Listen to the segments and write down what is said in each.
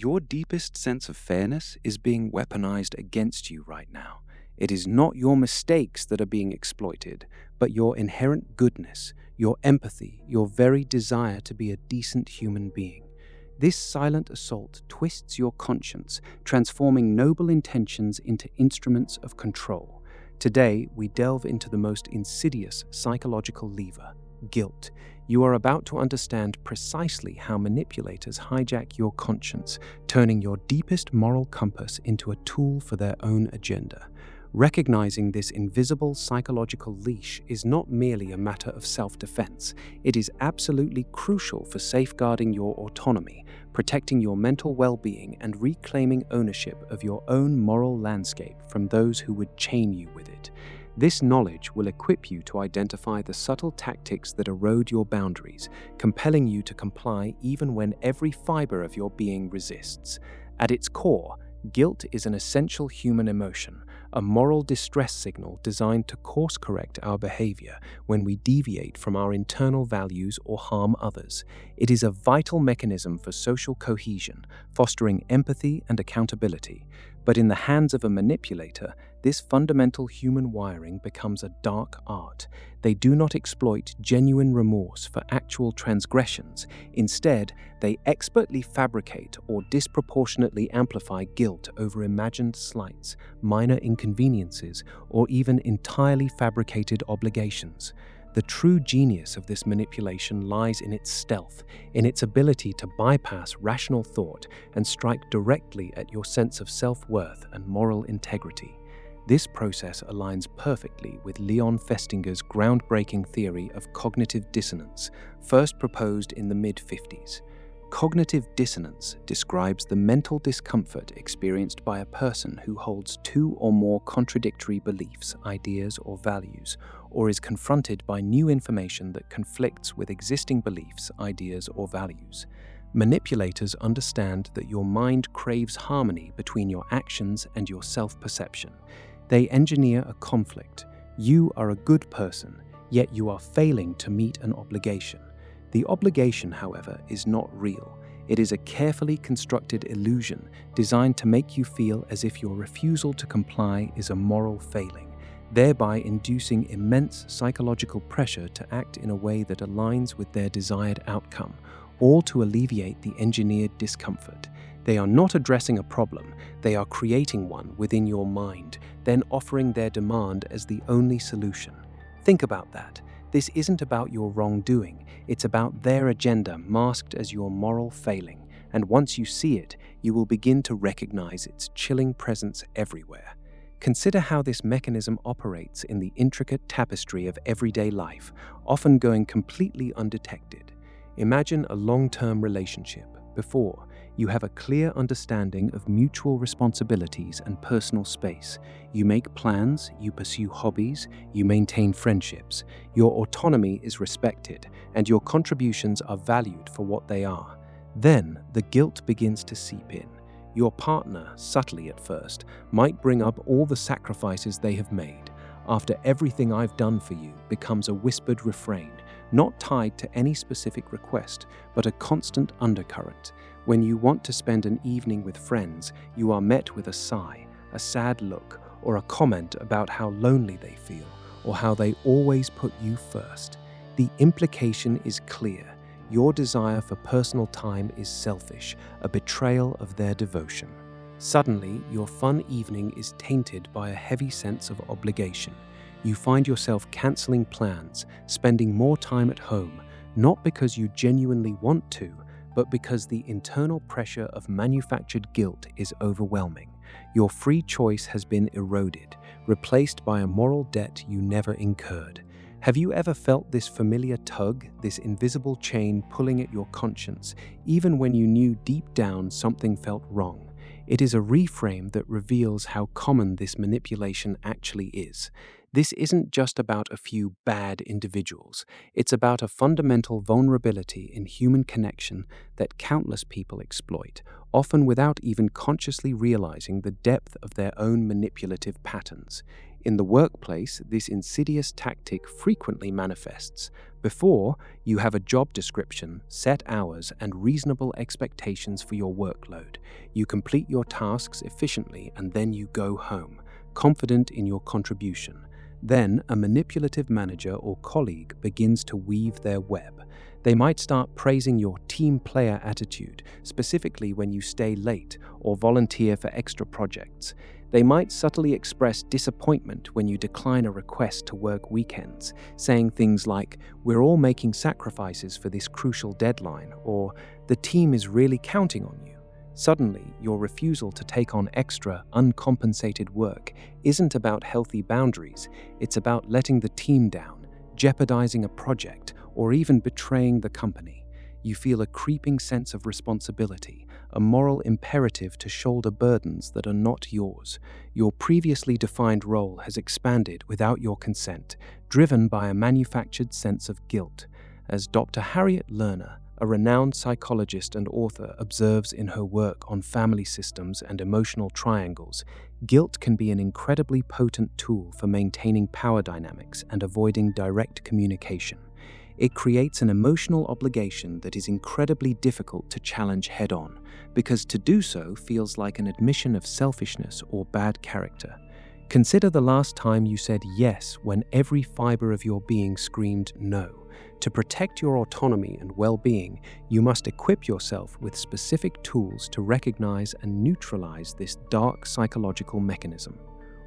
Your deepest sense of fairness is being weaponized against you right now. It is not your mistakes that are being exploited, but your inherent goodness, your empathy, your very desire to be a decent human being. This silent assault twists your conscience, transforming noble intentions into instruments of control. Today, we delve into the most insidious psychological lever, guilt. You are about to understand precisely how manipulators hijack your conscience, turning your deepest moral compass into a tool for their own agenda. Recognizing this invisible psychological leash is not merely a matter of self-defense. It is absolutely crucial for safeguarding your autonomy, protecting your mental well-being, and reclaiming ownership of your own moral landscape from those who would chain you with it. This knowledge will equip you to identify the subtle tactics that erode your boundaries, compelling you to comply even when every fiber of your being resists. At its core, guilt is an essential human emotion, a moral distress signal designed to course-correct our behavior when we deviate from our internal values or harm others. It is a vital mechanism for social cohesion, fostering empathy and accountability. But in the hands of a manipulator, this fundamental human wiring becomes a dark art. They do not exploit genuine remorse for actual transgressions. Instead, they expertly fabricate or disproportionately amplify guilt over imagined slights, minor inconveniences, or even entirely fabricated obligations. The true genius of this manipulation lies in its stealth, in its ability to bypass rational thought and strike directly at your sense of self-worth and moral integrity. This process aligns perfectly with Leon Festinger's groundbreaking theory of cognitive dissonance, first proposed in the mid-50s. Cognitive dissonance describes the mental discomfort experienced by a person who holds two or more contradictory beliefs, ideas, or values, or is confronted by new information that conflicts with existing beliefs, ideas, or values. Manipulators understand that your mind craves harmony between your actions and your self-perception. They engineer a conflict. You are a good person, yet you are failing to meet an obligation. The obligation, however, is not real. It is a carefully constructed illusion designed to make you feel as if your refusal to comply is a moral failing, thereby inducing immense psychological pressure to act in a way that aligns with their desired outcome, all to alleviate the engineered discomfort. They are not addressing a problem, they are creating one within your mind, then offering their demand as the only solution. Think about that. This isn't about your wrongdoing, it's about their agenda masked as your moral failing, and once you see it, you will begin to recognize its chilling presence everywhere. Consider how this mechanism operates in the intricate tapestry of everyday life, often going completely undetected. Imagine a long-term relationship. Before, you have a clear understanding of mutual responsibilities and personal space. You make plans, you pursue hobbies, you maintain friendships. Your autonomy is respected, and your contributions are valued for what they are. Then, the guilt begins to seep in. Your partner, subtly at first, might bring up all the sacrifices they have made. After everything I've done for you becomes a whispered refrain, not tied to any specific request, but a constant undercurrent. When you want to spend an evening with friends, you are met with a sigh, a sad look, or a comment about how lonely they feel, or how they always put you first. The implication is clear. Your desire for personal time is selfish, a betrayal of their devotion. Suddenly, your fun evening is tainted by a heavy sense of obligation. You find yourself canceling plans, spending more time at home, not because you genuinely want to, but because the internal pressure of manufactured guilt is overwhelming. Your free choice has been eroded, replaced by a moral debt you never incurred. Have you ever felt this familiar tug, this invisible chain pulling at your conscience, even when you knew deep down something felt wrong? It is a reframe that reveals how common this manipulation actually is. This isn't just about a few bad individuals. It's about a fundamental vulnerability in human connection that countless people exploit, often without even consciously realizing the depth of their own manipulative patterns. In the workplace, this insidious tactic frequently manifests. Before, you have a job description, set hours, and reasonable expectations for your workload. You complete your tasks efficiently and then you go home, confident in your contribution. Then, a manipulative manager or colleague begins to weave their web. They might start praising your team player attitude, specifically when you stay late or volunteer for extra projects. They might subtly express disappointment when you decline a request to work weekends, saying things like, "We're all making sacrifices for this crucial deadline," or "The team is really counting on you." Suddenly, your refusal to take on extra, uncompensated work isn't about healthy boundaries, it's about letting the team down, jeopardizing a project, or even betraying the company. You feel a creeping sense of responsibility, a moral imperative to shoulder burdens that are not yours. Your previously defined role has expanded without your consent, driven by a manufactured sense of guilt. As Dr. Harriet Lerner, a renowned psychologist and author, observes in her work on family systems and emotional triangles, guilt can be an incredibly potent tool for maintaining power dynamics and avoiding direct communication. It creates an emotional obligation that is incredibly difficult to challenge head-on, because to do so feels like an admission of selfishness or bad character. Consider the last time you said yes when every fiber of your being screamed no. To protect your autonomy and well-being, you must equip yourself with specific tools to recognize and neutralize this dark psychological mechanism.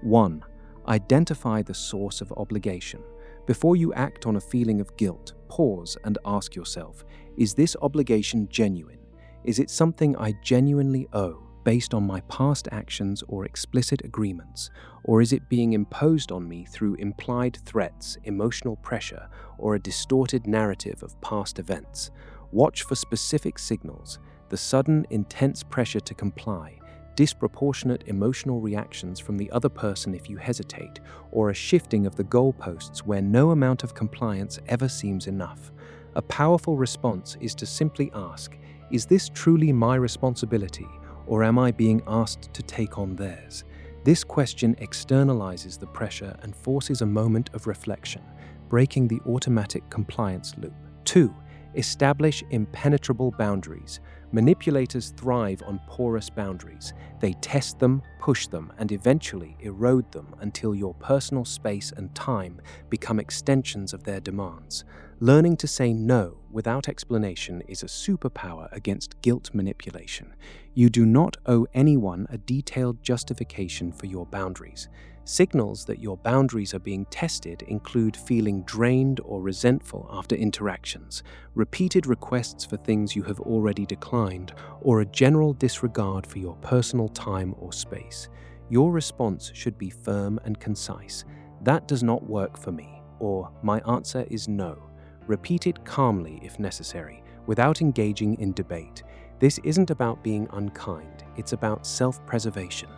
1. Identify the source of obligation. Before you act on a feeling of guilt, pause and ask yourself, is this obligation genuine? Is it something I genuinely owe based on my past actions or explicit agreements? Or is it being imposed on me through implied threats, emotional pressure, or a distorted narrative of past events? Watch for specific signals, the sudden, intense pressure to comply, disproportionate emotional reactions from the other person if you hesitate, or a shifting of the goalposts where no amount of compliance ever seems enough. A powerful response is to simply ask, is this truly my responsibility, or am I being asked to take on theirs? This question externalizes the pressure and forces a moment of reflection, breaking the automatic compliance loop. 2. Establish impenetrable boundaries. Manipulators thrive on porous boundaries. They test them, push them, and eventually erode them until your personal space and time become extensions of their demands. Learning to say no without explanation is a superpower against guilt manipulation. You do not owe anyone a detailed justification for your boundaries. Signals that your boundaries are being tested include feeling drained or resentful after interactions, repeated requests for things you have already declined, or a general disregard for your personal time or space. Your response should be firm and concise. That does not work for me, or my answer is no. Repeat it calmly if necessary, without engaging in debate. This isn't about being unkind, it's about self-preservation.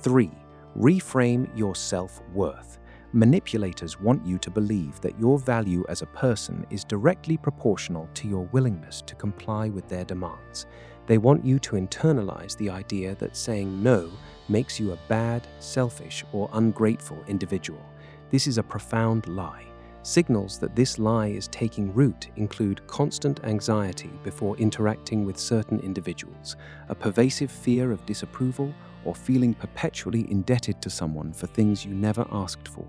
3. Reframe your self-worth. Manipulators want you to believe that your value as a person is directly proportional to your willingness to comply with their demands. They want you to internalize the idea that saying no makes you a bad, selfish, or ungrateful individual. This is a profound lie. Signals that this lie is taking root include constant anxiety before interacting with certain individuals, a pervasive fear of disapproval, or feeling perpetually indebted to someone for things you never asked for.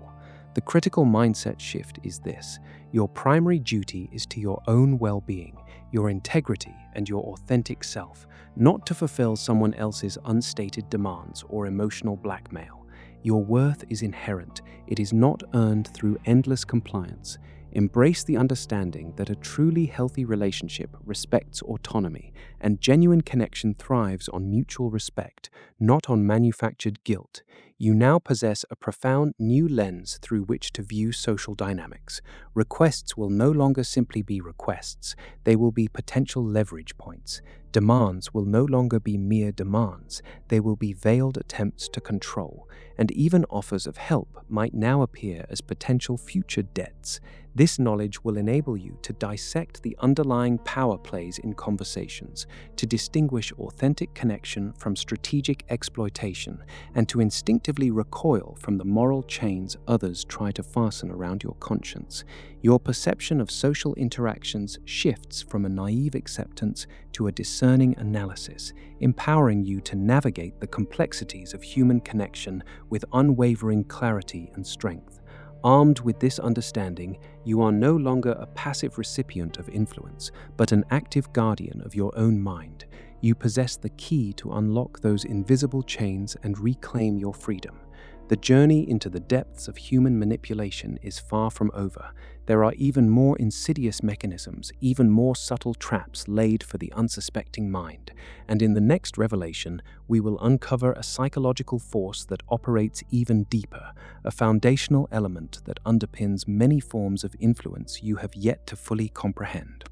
The critical mindset shift is this: your primary duty is to your own well-being, your integrity, and your authentic self, not to fulfill someone else's unstated demands or emotional blackmail. Your worth is inherent. It is not earned through endless compliance. Embrace the understanding that a truly healthy relationship respects autonomy, and genuine connection thrives on mutual respect, not on manufactured guilt. You now possess a profound new lens through which to view social dynamics. Requests will no longer simply be requests, they will be potential leverage points. Demands will no longer be mere demands, they will be veiled attempts to control, and even offers of help might now appear as potential future debts. This knowledge will enable you to dissect the underlying power plays in conversations, to distinguish authentic connection from strategic exploitation, and to instinctively recoil from the moral chains others try to fasten around your conscience. Your perception of social interactions shifts from a naive acceptance to a discerning analysis, empowering you to navigate the complexities of human connection with unwavering clarity and strength. Armed with this understanding, you are no longer a passive recipient of influence, but an active guardian of your own mind. You possess the key to unlock those invisible chains and reclaim your freedom. The journey into the depths of human manipulation is far from over. There are even more insidious mechanisms, even more subtle traps laid for the unsuspecting mind. And in the next revelation, we will uncover a psychological force that operates even deeper, a foundational element that underpins many forms of influence you have yet to fully comprehend.